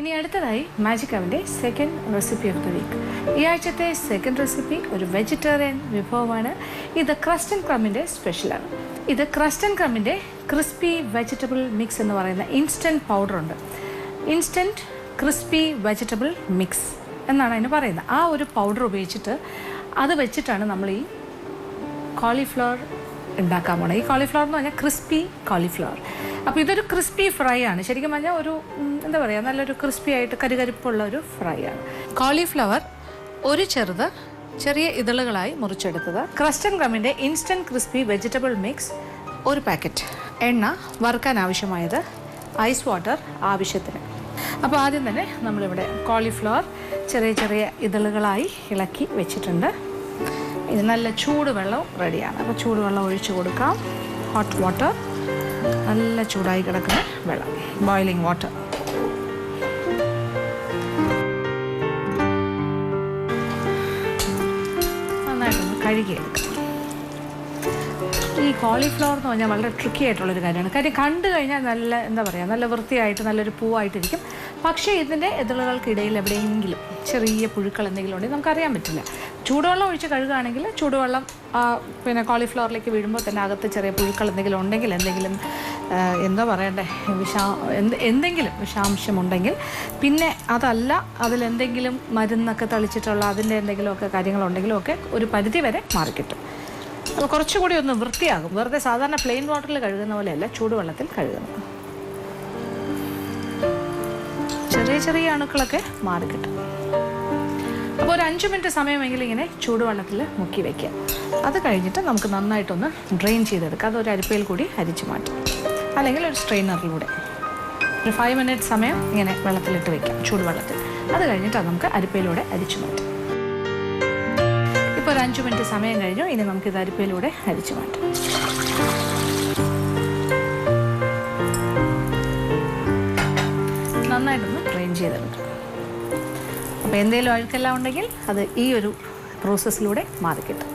ഇനി അടുത്തതായി മാജിക് അവൻ്റെ second recipe of the week. ഈ ആഴ്ചത്തെ സെക്കൻഡ് റെസിപ്പി ഒരു വെജിറ്റേറിയൻ വിഭവമാണ്. ഇത് ക്രസ്റ്റ് ആൻഡ് ക്രമ്മിൻ്റെ സ്പെഷ്യലാണ്. ഇത് ക്രസ്റ്റ് ആൻഡ് ക്രമ്മിൻ്റെ ക്രിസ്പി വെജിറ്റബിൾ മിക്സ് എന്ന് പറയുന്ന ഇൻസ്റ്റൻറ്റ് പൗഡറുണ്ട്. ഇൻസ്റ്റൻറ്റ് ക്രിസ്പി വെജിറ്റബിൾ മിക്സ് എന്നാണ് അതിന് പറയുന്നത്. ആ ഒരു പൗഡർ ഉപയോഗിച്ചിട്ട് അത് വെച്ചിട്ടാണ് നമ്മൾ ഈ കോളിഫ്ലവർ ഉണ്ടാക്കാൻ പോണത്. ഈ കോളിഫ്ലവർ എന്ന് പറഞ്ഞാൽ ക്രിസ്പി കോളിഫ്ലവർ. അപ്പോൾ ഇതൊരു ക്രിസ്പി ഫ്രൈ ആണ്. ശരിക്കും പറഞ്ഞാൽ ഒരു എന്താ പറയുക, നല്ലൊരു ക്രിസ്പി ആയിട്ട് കരികരിപ്പുള്ള ഒരു ഫ്രൈ ആണ്. കോളിഫ്ലവർ ഒരു ചെറിയ ഇതളുകളായി മുറിച്ചെടുത്തത്. ക്രസ്റ്റ് ആൻഡ് ക്രമ്മിൻ്റെ ഇൻസ്റ്റൻറ്റ് ക്രിസ്പി വെജിറ്റബിൾ മിക്സ് ഒരു പാക്കറ്റ്. എണ്ണ വറുക്കാൻ ആവശ്യമായത്, ഐസ് വാട്ടർ ആവശ്യത്തിന്. അപ്പോൾ ആദ്യം തന്നെ നമ്മളിവിടെ കോളിഫ്ലവർ ചെറിയ ഇതളുകളായി ഇളക്കി വെച്ചിട്ടുണ്ട്. ഇത് നല്ല ചൂടുവെള്ളം റെഡിയാണ്. അപ്പോൾ ചൂടുവെള്ളം ഒഴിച്ച് കൊടുക്കാം. ഹോട്ട് വാട്ടർ, നല്ല ചൂടായി കിടക്കുന്ന വെള്ളം, ബോയിലിംഗ് വാട്ടർ. നന്നായിട്ടൊന്ന് കഴുകിയെടുക്കാം. ഈ കോളിഫ്ലവർ എന്ന് പറഞ്ഞാൽ വളരെ ട്രിക്കി ആയിട്ടുള്ളൊരു കാര്യമാണ്. കാര്യം കണ്ടു കഴിഞ്ഞാൽ നല്ല എന്താ പറയുക, നല്ല വൃത്തിയായിട്ട് നല്ലൊരു പൂവായിട്ടിരിക്കും. പക്ഷേ ഇതിൻ്റെ ഇതളുകൾക്കിടയിൽ എവിടെയെങ്കിലും ചെറിയ പുഴുക്കൾ എന്തെങ്കിലും ഉണ്ടെങ്കിൽ നമുക്കറിയാൻ പറ്റില്ല. ചൂടുവെള്ളം ഒഴിച്ച് കഴുകുകയാണെങ്കിൽ ചൂടുവെള്ളം പിന്നെ കോളിഫ്ലവറിലേക്ക് വീഴുമ്പോൾ തന്നെ അകത്ത് ചെറിയ പുഴുക്കൾ എന്തെങ്കിലും ഉണ്ടെങ്കിൽ, എന്താ പറയണ്ടേ, എന്തെങ്കിലും വിഷാംശമുണ്ടെങ്കിൽ, പിന്നെ അതല്ല അതിലെന്തെങ്കിലും മരുന്നൊക്കെ തളിച്ചിട്ടുള്ള അതിൻ്റെ എന്തെങ്കിലുമൊക്കെ കാര്യങ്ങളുണ്ടെങ്കിലും ഒക്കെ ഒരു പരിധി വരെ മാറിക്കിട്ടും. അപ്പോൾ കുറച്ചുകൂടി ഒന്ന് വൃത്തിയാകും. വെറുതെ സാധാരണ പ്ലെയിൻ വാട്ടറിൽ കഴുകുന്ന പോലെയല്ല, ചൂടുവെള്ളത്തിൽ കഴുകുന്നത്. ചെറിയ അണുക്കളൊക്കെ മാറിക്കിട്ടും. അപ്പോൾ ഒരു 5 മിനിറ്റ് സമയമെങ്കിലും ഇങ്ങനെ ചൂടുവെള്ളത്തിൽ മുക്കി വയ്ക്കുക. അത് കഴിഞ്ഞിട്ട് നമുക്ക് നന്നായിട്ടൊന്ന് ഡ്രെയിൻ ചെയ്തെടുക്കുക. അതൊരു അരിപ്പയിൽ കൂടി അരിച്ചു മാറ്റും, അല്ലെങ്കിൽ ഒരു സ്ട്രെയിനറിലൂടെ ഒരു 5 മിനിറ്റ് സമയം ഇങ്ങനെ വെള്ളത്തിലിട്ട് വയ്ക്കാം, ചൂടുവെള്ളത്തിൽ. അത് കഴിഞ്ഞിട്ട് അത് നമുക്ക് അരിപ്പയിലൂടെ അരിച്ചു മാറ്റാം. ഇപ്പോൾ ഒരു 5 മിനിറ്റ് സമയം കഴിഞ്ഞു. ഇനി നമുക്കിത് അരിപ്പയിലൂടെ അരിച്ചു മാറ്റാം. നന്നായിട്ടൊന്ന് ഡ്രെയിൻ ചെയ്തെടുക്കാം. അപ്പോൾ എന്തെങ്കിലും അഴുക്കെല്ലാം ഉണ്ടെങ്കിൽ അത് ഈ ഒരു പ്രോസസ്സിലൂടെ മാറിക്കിട്ടും.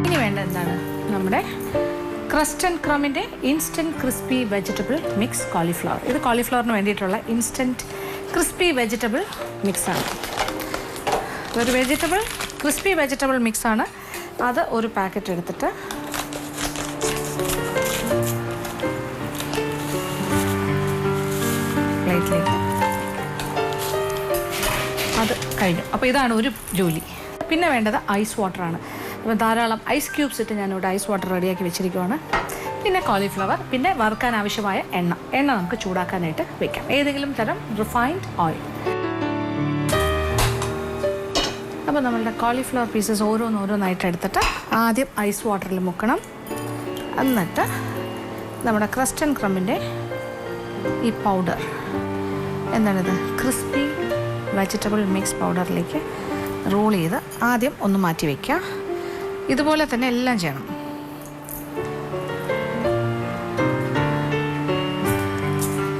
ഇനി വേണ്ട എന്താണ്, നമ്മുടെ ക്രസ്റ്റ് ആൻഡ് ക്രമ്മിൻ്റെ instant crispy vegetable mix cauliflower. ഇത് കോളിഫ്ലവറിന് വേണ്ടിയിട്ടുള്ള ഇൻസ്റ്റൻറ്റ് ക്രിസ്പി വെജിറ്റബിൾ മിക്സാണ്. ഒരു ക്രിസ്പി വെജിറ്റബിൾ മിക്സാണ്. അത് ഒരു പാക്കറ്റ് എടുത്തിട്ട് പ്ലേറ്റിലേക്ക്, അത് കഴിഞ്ഞു. അപ്പോൾ ഇതാണ് ഒരു ജോലി. പിന്നെ വേണ്ടത് ഐസ് വാട്ടറാണ്. അപ്പോൾ ധാരാളം ഐസ് ക്യൂബ്സ് ഇട്ട് ഞാനിവിടെ ഐസ് വാട്ടർ റെഡിയാക്കി വെച്ചിരിക്കുവാണ്. പിന്നെ കോളിഫ്ലവർ, പിന്നെ വറുക്കാൻ ആവശ്യമായ എണ്ണ നമുക്ക് ചൂടാക്കാനായിട്ട് വെക്കാം. ഏതെങ്കിലും തരം റിഫൈൻഡ് ഓയിൽ. അപ്പോൾ നമ്മളുടെ കോളിഫ്ലവർ പീസസ് ഓരോന്നായിട്ട് എടുത്തിട്ട് ആദ്യം ഐസ് വാട്ടറിൽ മുക്കണം. എന്നിട്ട് നമ്മുടെ ക്രസ്റ്റ് ആൻഡ് ക്രമ്മിൻ്റെ ഈ പൗഡർ, എന്താണിത്, ക്രിസ്പി വെജിറ്റബിൾ മിക്സ് പൗഡറിലേക്ക് റോൾ ചെയ്ത് ആദ്യം ഒന്ന് മാറ്റി വയ്ക്കുക. ഇതുപോലെ തന്നെ എല്ലാം ചെയ്യണം.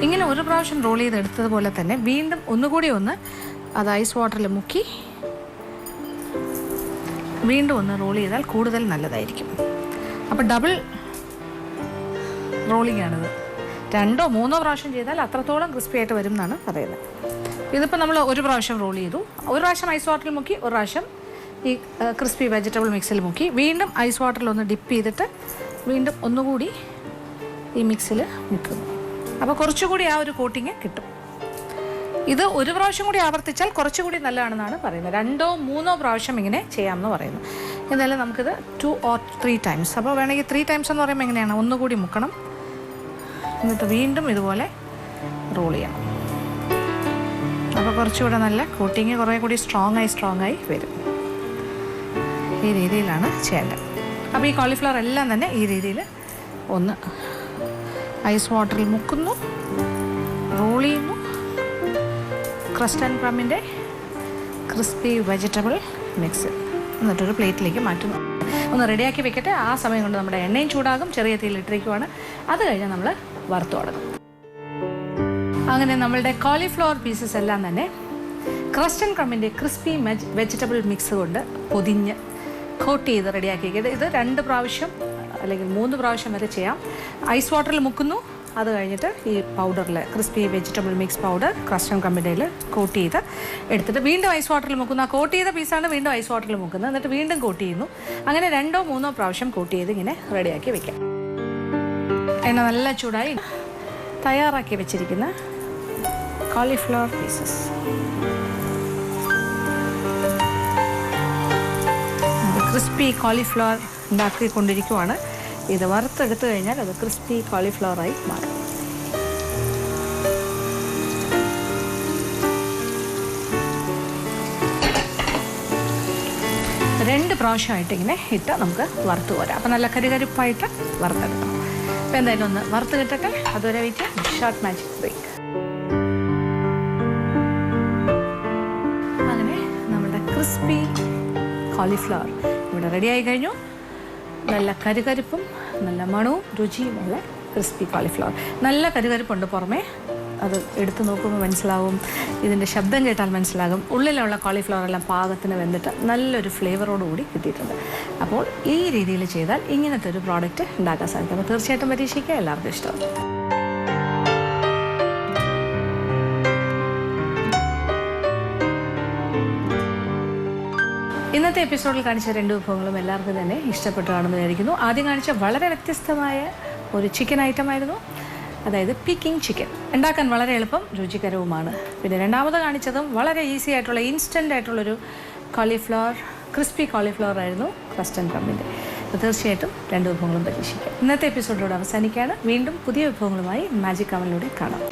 ഇങ്ങനെ ഒരു പ്രാവശ്യം റോൾ ചെയ്തെടുത്തതുപോലെ തന്നെ വീണ്ടും ഒന്നുകൂടി അത് ഐസ് വാട്ടറിൽ മുക്കി വീണ്ടും ഒന്ന് റോൾ ചെയ്താൽ കൂടുതൽ നല്ലതായിരിക്കും. അപ്പോൾ ഡബിൾ റോളിംഗ് ആണിത്. 2 or 3 പ്രാവശ്യം ചെയ്താൽ അത്രത്തോളം ക്രിസ്പി ആയിട്ട് വരും എന്നാണ് പറയുന്നത്. ഇതിപ്പോൾ നമ്മൾ ഒരു പ്രാവശ്യം റോൾ ചെയ്തു, ഒരു പ്രാവശ്യം ഐസ് വാട്ടറിൽ മുക്കി, ഒരു പ്രാവശ്യം ഈ ക്രിസ്പി വെജിറ്റബിൾ മിക്സിൽ മുക്കി, വീണ്ടും ഐസ് വാട്ടറിൽ ഒന്ന് ഡിപ്പ് ചെയ്തിട്ട് വീണ്ടും ഒന്നുകൂടി ഈ മിക്സിൽ മുക്കുന്നു. അപ്പോൾ കുറച്ചുകൂടി ആ ഒരു കോട്ടിങ് കിട്ടും. ഇത് ഒരു പ്രാവശ്യം കൂടി ആവർത്തിച്ചാൽ കുറച്ചുകൂടി നല്ലതാണെന്നാണ് പറയുന്നത്. 2 or 3 പ്രാവശ്യം ഇങ്ങനെ ചെയ്യാമെന്ന് പറയുന്നു. എന്നാലും നമുക്കിത് 2 or 3 times. അപ്പോൾ വേണമെങ്കിൽ 3 times എന്ന് പറയുമ്പോൾ എങ്ങനെയാണ്, ഒന്നുകൂടി മുക്കണം, എന്നിട്ട് വീണ്ടും ഇതുപോലെ റോൾ ചെയ്യണം. അപ്പോൾ കുറച്ചുകൂടെ നല്ല കോട്ടിങ് കുറേ കൂടി സ്ട്രോങ് ആയി വരും. ഈ രീതിയിലാണ് ചെയ്യേണ്ടത്. അപ്പോൾ ഈ കോളിഫ്ലവർ എല്ലാം തന്നെ ഈ രീതിയിൽ ഒന്ന് ഐസ് വാട്ടറിൽ മുക്കുന്നു, റോൾ ചെയ്യുന്നു, ക്രസ്റ്റ് ആൻഡ് ക്രമ്മിൻ്റെ ക്രിസ്പി വെജിറ്റബിൾ മിക്സ്, എന്നിട്ടൊരു പ്ലേറ്റിലേക്ക് മാറ്റുന്നു. ഒന്ന് റെഡിയാക്കി വെക്കട്ടെ. ആ സമയം കൊണ്ട് നമ്മുടെ എണ്ണയും ചൂടാകും. ചെറിയ തീയിലിട്ടിരിക്കുവാണ്. അത് കഴിഞ്ഞാൽ നമ്മൾ വറുത്ത് തുടങ്ങും. അങ്ങനെ നമ്മളുടെ കോളിഫ്ലവർ പീസസ് എല്ലാം തന്നെ ക്രസ്റ്റ് ആൻഡ് ക്രമ്മിൻ്റെ ക്രിസ്പി വെജിറ്റബിൾ മിക്സ് കൊണ്ട് പൊതിഞ്ഞ് കോട്ട് ചെയ്ത് റെഡിയാക്കിയിട്ട് ഇത് 2 പ്രാവശ്യം അല്ലെങ്കിൽ 3 പ്രാവശ്യം വരെ ചെയ്യാം. ഐസ് വാട്ടറിൽ മുക്കുന്നു, അത് കഴിഞ്ഞിട്ട് ഈ പൗഡറിൽ ക്രിസ്പി വെജിറ്റബിൾ മിക്സ് പൗഡർ ക്രസ്റ്റൺ കമ്പിഡയിൽ കോട്ട് ചെയ്ത് എടുത്തിട്ട് വീണ്ടും ഐസ് വാട്ടറിൽ മുക്കുന്നു. ആ കോട്ട് ചെയ്ത പീസാണ് വീണ്ടും ഐസ് വാട്ടറിൽ മുക്കുന്നത്. എന്നിട്ട് വീണ്ടും കോട്ട് ചെയ്യുന്നു. അങ്ങനെ 2 or 3 പ്രാവശ്യം കോട്ട് ചെയ്ത് ഇങ്ങനെ റെഡിയാക്കി വെക്കാം. എണ്ണ നല്ല ചൂടായി തയ്യാറാക്കി വെച്ചിരിക്കുന്ന കോളിഫ്ലവർ പീസസ് ക്രിസ്പി കോളിഫ്ലവർ ഉണ്ടാക്കിക്കൊണ്ടിരിക്കുവാണ്. ഇത് വറുത്തെടുത്തു കഴിഞ്ഞാൽ അത് ക്രിസ്പി കോളിഫ്ലവറായി മാറും. രണ്ട് പ്രാവശ്യമായിട്ട് ഇങ്ങനെ ഇട്ട് നമുക്ക് വറുത്ത് പോരാം. അപ്പം നല്ല കരികരിപ്പായിട്ട് വറുത്തെടുക്കണം. അപ്പോൾ എന്തായാലും ഒന്ന് വറുത്ത് കിട്ടട്ടെ. അതുവരെ വെയിറ്റ് ഷോർട്ട് മാജിക് ബ്രേക്ക്. അങ്ങനെ നമ്മുടെ ക്രിസ്പി കോളിഫ്ലവർ ഇവിടെ റെഡിയായി കഴിഞ്ഞു. നല്ല കരുകരിപ്പും നല്ല മണവും രുചിയുമുള്ള ക്രിസ്പി കോളിഫ്ലവർ. നല്ല കരുകരിപ്പുണ്ട് പുറമേ, അത് എടുത്തു നോക്കുമ്പോൾ മനസ്സിലാവും. ഇതിൻ്റെ ശബ്ദം കേട്ടാൽ മനസ്സിലാകും. ഉള്ളിലുള്ള കോളിഫ്ലവർ എല്ലാം പാകത്തിന് വെന്തിട്ട് നല്ലൊരു ഫ്ലേവറോടുകൂടി കിട്ടിയിട്ടുണ്ട്. അപ്പോൾ ഈ രീതിയിൽ ചെയ്താൽ ഇങ്ങനത്തെ ഒരു പ്രോഡക്റ്റ് ഉണ്ടാക്കാൻ സാധിക്കും. അപ്പോൾ തീർച്ചയായിട്ടും പരീക്ഷിക്കുക, എല്ലാവർക്കും ഇഷ്ടമാവും. ഇന്നത്തെ എപ്പിസോഡിൽ കാണിച്ച 2 വിഭവങ്ങളും എല്ലാവർക്കും തന്നെ ഇഷ്ടപ്പെട്ടു കാണുമെന്ന് വിചാരിക്കുന്നു. ആദ്യം കാണിച്ച വളരെ വ്യത്യസ്തമായ ഒരു ചിക്കൻ ഐറ്റം ആയിരുന്നു, അതായത് പിക്കിംഗ് ചിക്കൻ. ഉണ്ടാക്കാൻ വളരെ എളുപ്പം, രുചികരവുമാണ്. പിന്നെ രണ്ടാമത് കാണിച്ചതും വളരെ ഈസി ആയിട്ടുള്ള ഇൻസ്റ്റൻ്റ് ആയിട്ടുള്ളൊരു കോളിഫ്ലവർ, ക്രിസ്പി കോളിഫ്ലവർ ആയിരുന്നു ക്രസ്റ്റൺ കമ്പിൻ്റെ. അപ്പോൾ തീർച്ചയായിട്ടും 2 വിഭവങ്ങളും പരീക്ഷിക്കാം. ഇന്നത്തെ എപ്പിസോഡിലൂടെ അവസാനിക്കുകയാണ്. വീണ്ടും പുതിയ വിഭവങ്ങളുമായി മാജിക് അവനിലൂടെ കാണാം.